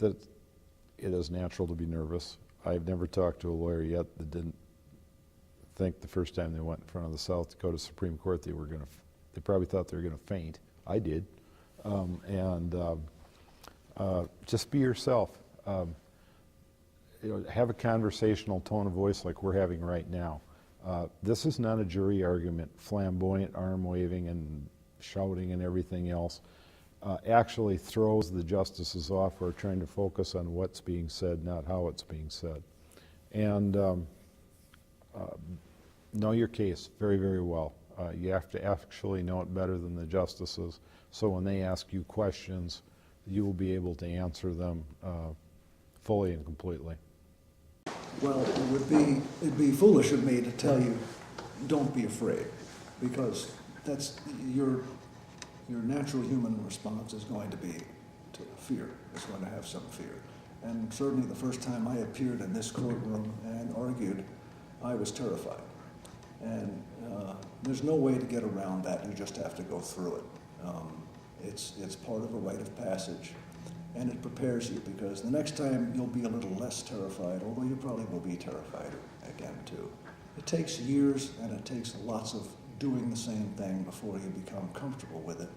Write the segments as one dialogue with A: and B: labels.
A: that it is natural to be nervous. I've never talked to a lawyer yet that didn't think the first time they went in front of the South Dakota Supreme Court they probably thought they were going to faint. I did. Just be yourself. Have a conversational tone of voice like we're having right now. This is not a jury argument, flamboyant arm waving and shouting and everything else. Actually throws the justices off. We're trying to focus on what's being said, not how it's being said. And know your case very, very well. You have to actually know it better than the justices, so when they ask you questions, you will be able to answer them fully and completely.
B: Well, it'd be foolish of me to tell you, don't be afraid, because that's your natural human response is going to be to fear. It's going to have some fear. And certainly the first time I appeared in this courtroom and argued, I was terrified. And there's no way to get around that. You just have to go through it. It's part of a rite of passage, and it prepares you, because the next time you'll be a little less terrified, although you probably will be terrified again too. It takes years, and it takes lots of doing the same thing before you become comfortable with it.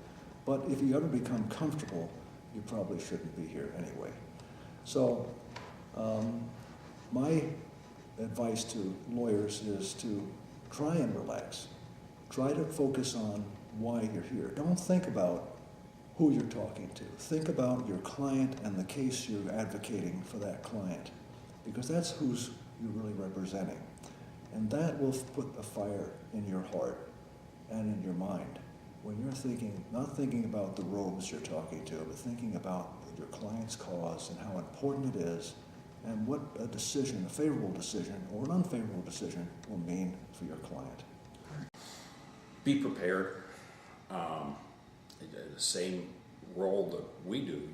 B: But if you ever become comfortable, you probably shouldn't be here anyway. So my advice to lawyers is to try and relax. Try to focus on why you're here. Don't think about who you're talking to. Think about your client and the case you're advocating for that client, because that's who's you're really representing. And that will put a fire in your heart and in your mind when you're thinking, not thinking about the robes you're talking to, but thinking about your client's cause and how important it is, and what a decision, a favorable decision or an unfavorable decision, will mean for your client.
C: Be prepared. The same role that we do.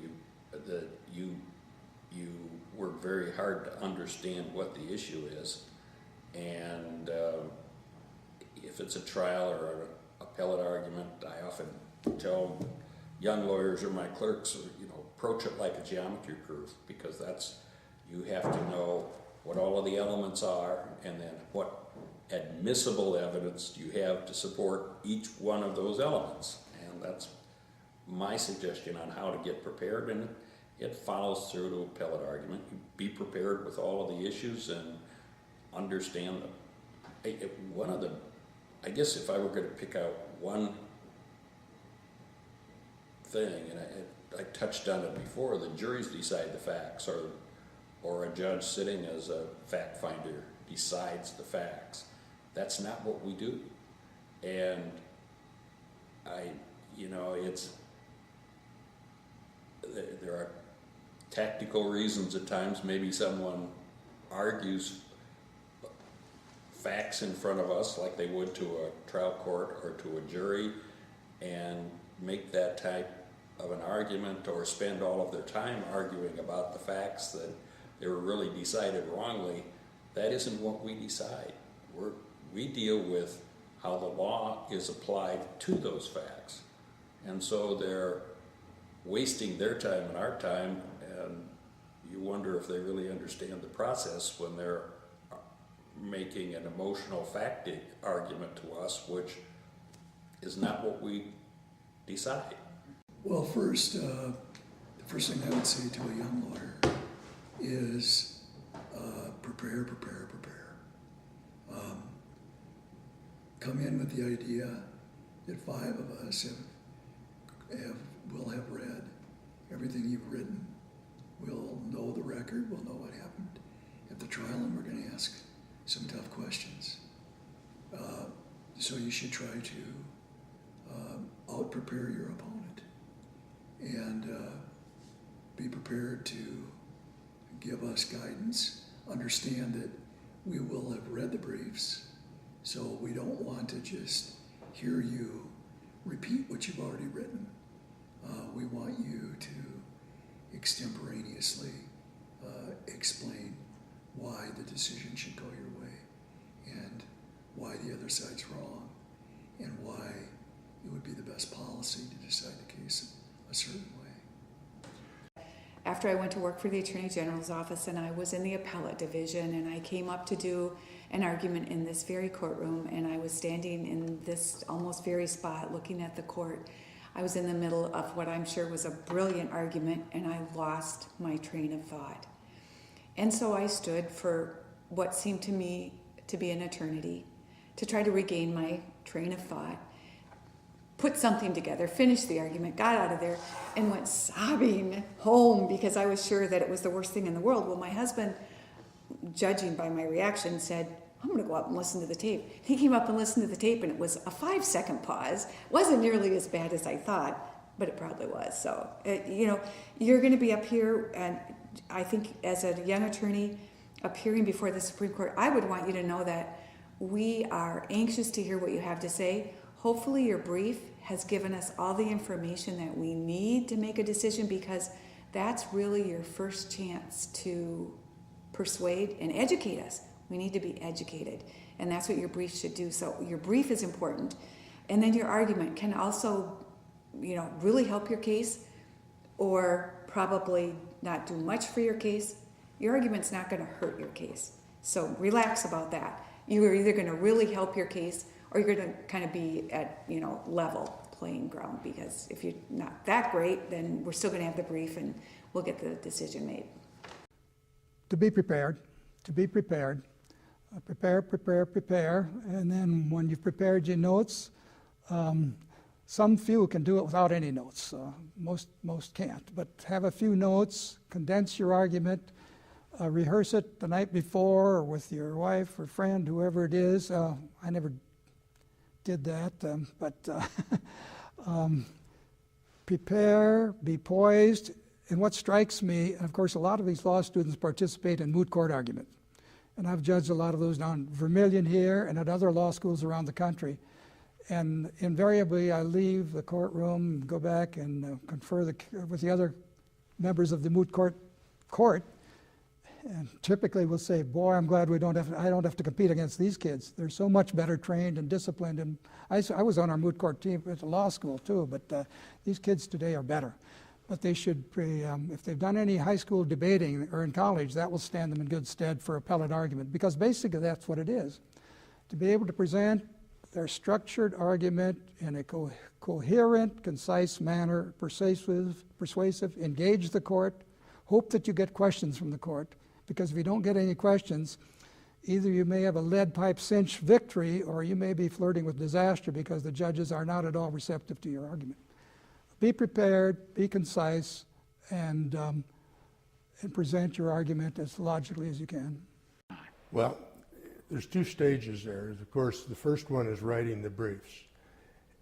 C: You work very hard to understand what the issue is, and if it's a trial or an appellate argument, I often tell young lawyers or my clerks, approach it like a geometry proof, because you have to know what all of the elements are, and then what admissible evidence do you have to support each one of those elements. And that's my suggestion on how to get prepared, and it follows through to appellate argument. You be prepared with all of the issues and understand them. I guess if I were going to pick out one thing, and I touched on it before, the juries decide the facts, or a judge sitting as a fact finder decides the facts. That's not what we do. And there are tactical reasons at times. Maybe someone argues facts in front of us like they would to a trial court or to a jury, and make that type of an argument, or spend all of their time arguing about the facts that they were really decided wrongly. That isn't what we decide. We deal with how the law is applied to those facts. And so they're wasting their time and our time, and you wonder if they really understand the process when they're making an emotional fact argument to us, which is not what we decide.
D: Well, first, the first thing I would say to a young lawyer is prepare. Come in with the idea that 5 of us will have read everything you've written. We'll know the record, we'll know what happened at the trial, and we're going to ask some tough questions. So you should try to out-prepare your opponent, and be prepared to give us guidance. Understand that we will have read the briefs, so we don't want to just hear you repeat what you've already written. We want you to extemporaneously explain why the decision should go your way, and why the other side's wrong, and why it would be the best policy to decide the case a certain way.
E: after I went to work for the Attorney General's office, and I was in the appellate division, and I came up to do an argument in this very courtroom, and I was standing in this almost very spot looking at the court. I was in the middle of what I'm sure was a brilliant argument, and I lost my train of thought. And so I stood for what seemed to me to be an eternity to try to regain my train of thought, put something together, finished the argument, got out of there, and went sobbing home because I was sure that it was the worst thing in the world. Well, my husband, judging by my reaction, said, I'm going to go up and listen to the tape. He came up and listened to the tape, and it was a 5-second pause. It wasn't nearly as bad as I thought, but it probably was. So, you're going to be up here, and I think as a young attorney appearing before the Supreme Court, I would want you to know that we are anxious to hear what you have to say. Hopefully your brief has given us all the information that we need to make a decision, because that's really your first chance to persuade and educate us. We need to be educated, and that's what your brief should do. So your brief is important, and then your argument can also, really help your case, or probably not do much for your case. Your argument's not going to hurt your case. So relax about that. You are either going to really help your case, or you're going to kind of be at, level playing ground, because if you're not that great, then we're still going to have the brief and we'll get the decision made.
F: To be prepared, prepare, and then when you've prepared your notes, some few can do it without any notes. Most can't, but have a few notes, condense your argument, rehearse it the night before or with your wife or friend, whoever it is. I never did that, but prepare, be poised. And what strikes me, and of course a lot of these law students participate in moot court argument, and I've judged a lot of those down in Vermilion here and at other law schools around the country. And invariably I leave the courtroom, go back and confer with the other members of the moot court, and typically we'll say, boy, I'm glad I don't have to compete against these kids. They're so much better trained and disciplined. And I was on our moot court team at the law school too, but these kids today are better. But they should be, if they've done any high school debating or in college, that will stand them in good stead for appellate argument, because basically that's what it is. To be able to present their structured argument in a coherent, concise manner, persuasive, engage the court, hope that you get questions from the court, because if you don't get any questions, either you may have a lead pipe cinch victory, or you may be flirting with disaster because the judges are not at all receptive to your argument. Be prepared, be concise, and present your argument as logically as you can.
G: Well, there's two stages there. Of course, the first one is writing the briefs.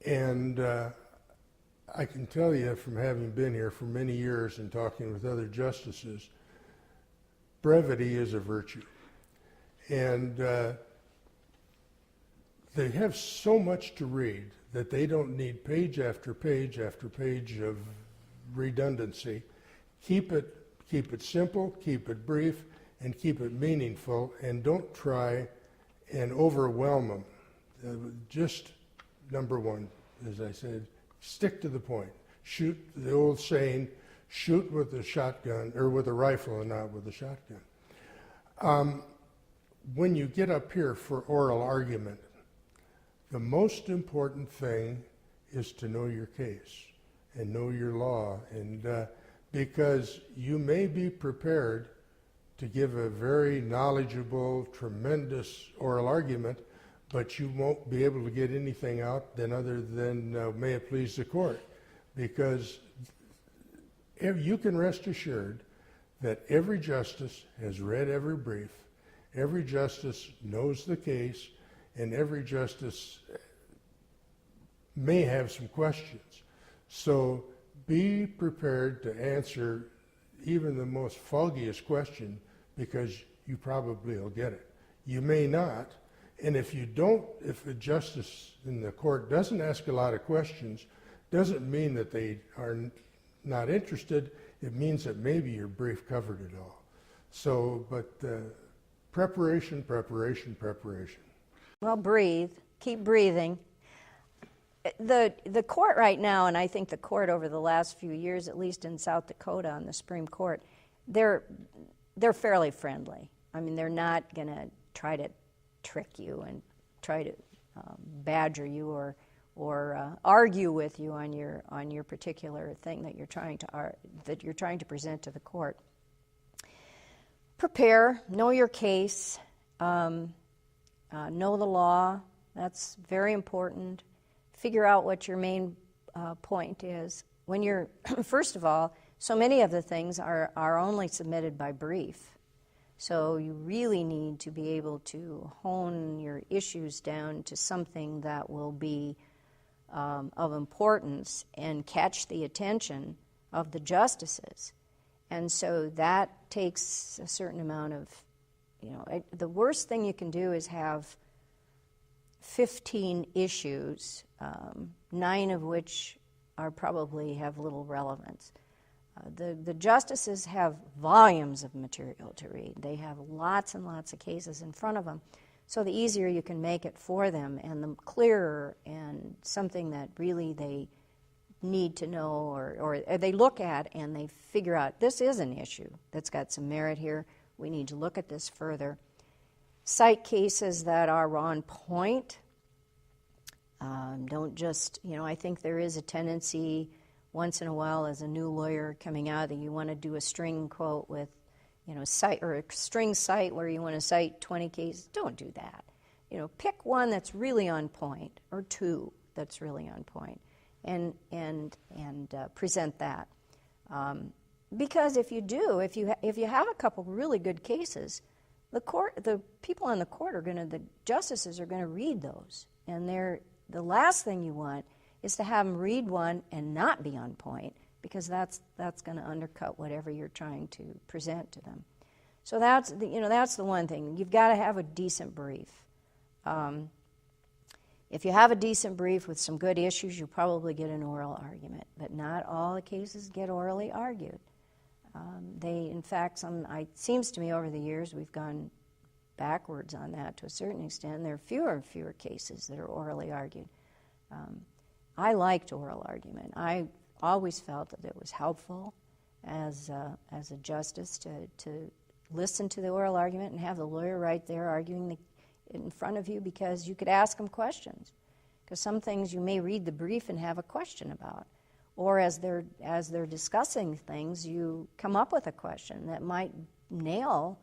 G: And I can tell you from having been here for many years and talking with other justices, brevity is a virtue. And they have so much to read that they don't need page after page after page of redundancy. Keep it simple, keep it brief, and keep it meaningful, and don't try and overwhelm them. Just number one, as I said, stick to the point. Shoot, the old saying, shoot with a shotgun, or with a rifle and not with a shotgun. When you get up here for oral argument, the most important thing is to know your case and know your law, and because you may be prepared to give a very knowledgeable, tremendous oral argument, but you won't be able to get anything out then other than may it please the court, because you can rest assured that every justice has read every brief, every justice knows the case, and every justice may have some questions. So be prepared to answer even the most foggiest question, because you probably will get it. You may not, and if a justice in the court doesn't ask a lot of questions, doesn't mean that they are not interested. It means that maybe your brief covered it all. So, but preparation.
H: Well, breathe. Keep breathing. the court right now, and I think the court over the last few years, at least in South Dakota on the Supreme Court, they're fairly friendly. I mean, they're not going to try to trick you and try to badger you or argue with you on your particular thing that you're trying to present to the court. Prepare, know your case, know the law. That's very important. Figure out what your main point is. When you're, first of all, so many of the things are only submitted by brief. So you really need to be able to hone your issues down to something that will be of importance and catch the attention of the justices. And so that takes a certain amount of, the worst thing you can do is have 15 issues, 9 of which are probably have little relevance. The justices have volumes of material to read. They have lots and lots of cases in front of them. So the easier you can make it for them and the clearer and something that really they need to know or they look at and they figure out this is an issue that's got some merit here. We need to look at this further. Cite cases that are on point. Don't just, I think there is a tendency once in a while as a new lawyer coming out that you want to do a string quote with, cite or a string cite where you want to cite 20 cases. Don't do that. Pick one that's really on point or two that's really on point and present that. Because if you do, if you have a couple really good cases, the people on the court the justices are going to read those, and the last thing you want is to have them read one and not be on point, because that's going to undercut whatever you're trying to present to them. So that's the one thing. You've got to have a decent brief. If you have a decent brief with some good issues, you'll probably get an oral argument, but not all the cases get orally argued. In fact, it seems to me over the years we've gone backwards on that to a certain extent. There are fewer and fewer cases that are orally argued. I liked oral argument. I always felt that it was helpful as a justice to listen to the oral argument and have the lawyer right there arguing in front of you, because you could ask them questions. Because some things you may read the brief and have a question about. Or as they're discussing things, you come up with a question that might nail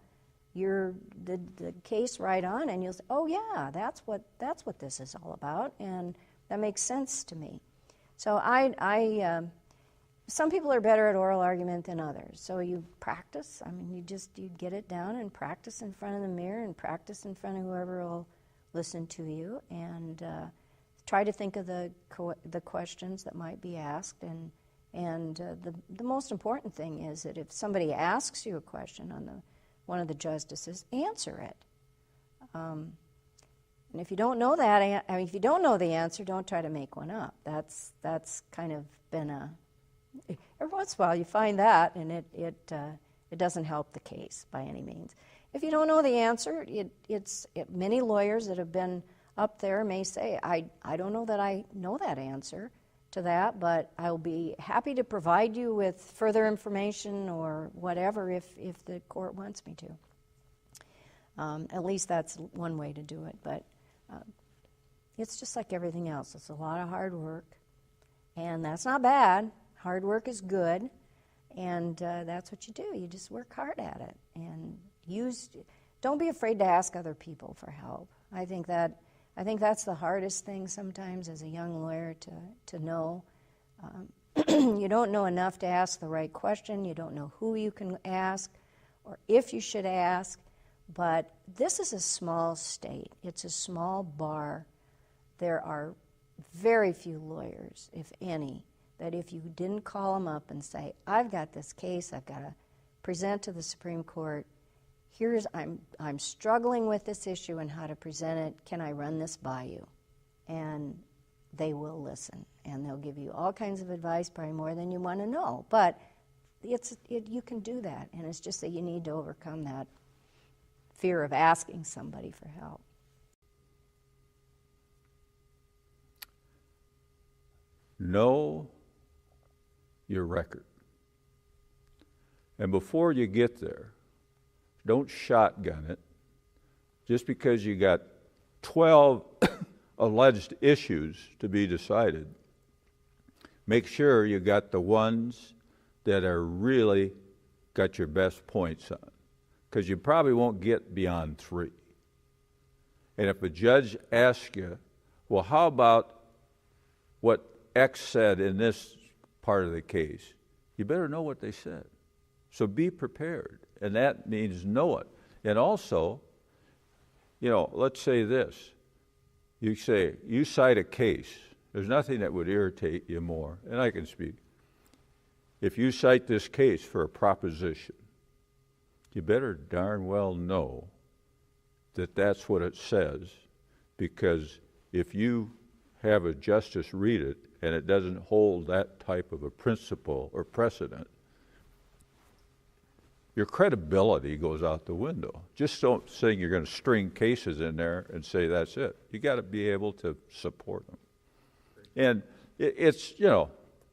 H: the case right on, and you'll say, "Oh yeah, that's what this is all about," and that makes sense to me. So some people are better at oral argument than others. So you practice. I mean, you get it down and practice in front of the mirror and practice in front of whoever will listen to you, and try to think of the questions that might be asked. And the most important thing is that if somebody asks you a question on one of the justices, answer it. And if you don't know if you don't know the answer, don't try to make one up. That's kind of been every once in a while you find that, and it doesn't help the case by any means. If you don't know the answer, many lawyers that have been up there may say, I don't know that I know that answer to that, but I'll be happy to provide you with further information or whatever if the court wants me to. At least that's one way to do it, but it's just like everything else. It's a lot of hard work, and that's not bad. Hard work is good, and that's what you do. You just work hard at it, and don't be afraid to ask other people for help. I think that's the hardest thing sometimes as a young lawyer to know. You don't know enough to ask the right question. You don't know who you can ask or if you should ask. But this is a small state. It's a small bar. There are very few lawyers, if any, that if you didn't call them up and say, I've got this case I've got to present to the Supreme Court. I'm struggling with this issue and how to present it. Can I run this by you? And they will listen, and they'll give you all kinds of advice, probably more than you want to know. But you can do that, and it's just that you need to overcome that fear of asking somebody for help.
I: know your record. And before you get there, don't shotgun it. Just because you got 12 alleged issues to be decided, make sure you got the ones that are really got your best points on, because you probably won't get beyond 3. And if a judge asks you, well, how about what X said in this part of the case? You better know what they said. So be prepared, and that means know it. And also, let's say this. You cite a case. There's nothing that would irritate you more, and I can speak. If you cite this case for a proposition, you better darn well know that that's what it says, because if you have a justice read it and it doesn't hold that type of a principle or precedent, your credibility goes out the window. Just don't say you're going to string cases in there and say that's it. You got to be able to support them. And it's,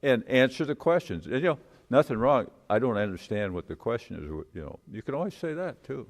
I: and answer the questions. And, nothing wrong. I don't understand what the question is, you can always say that too.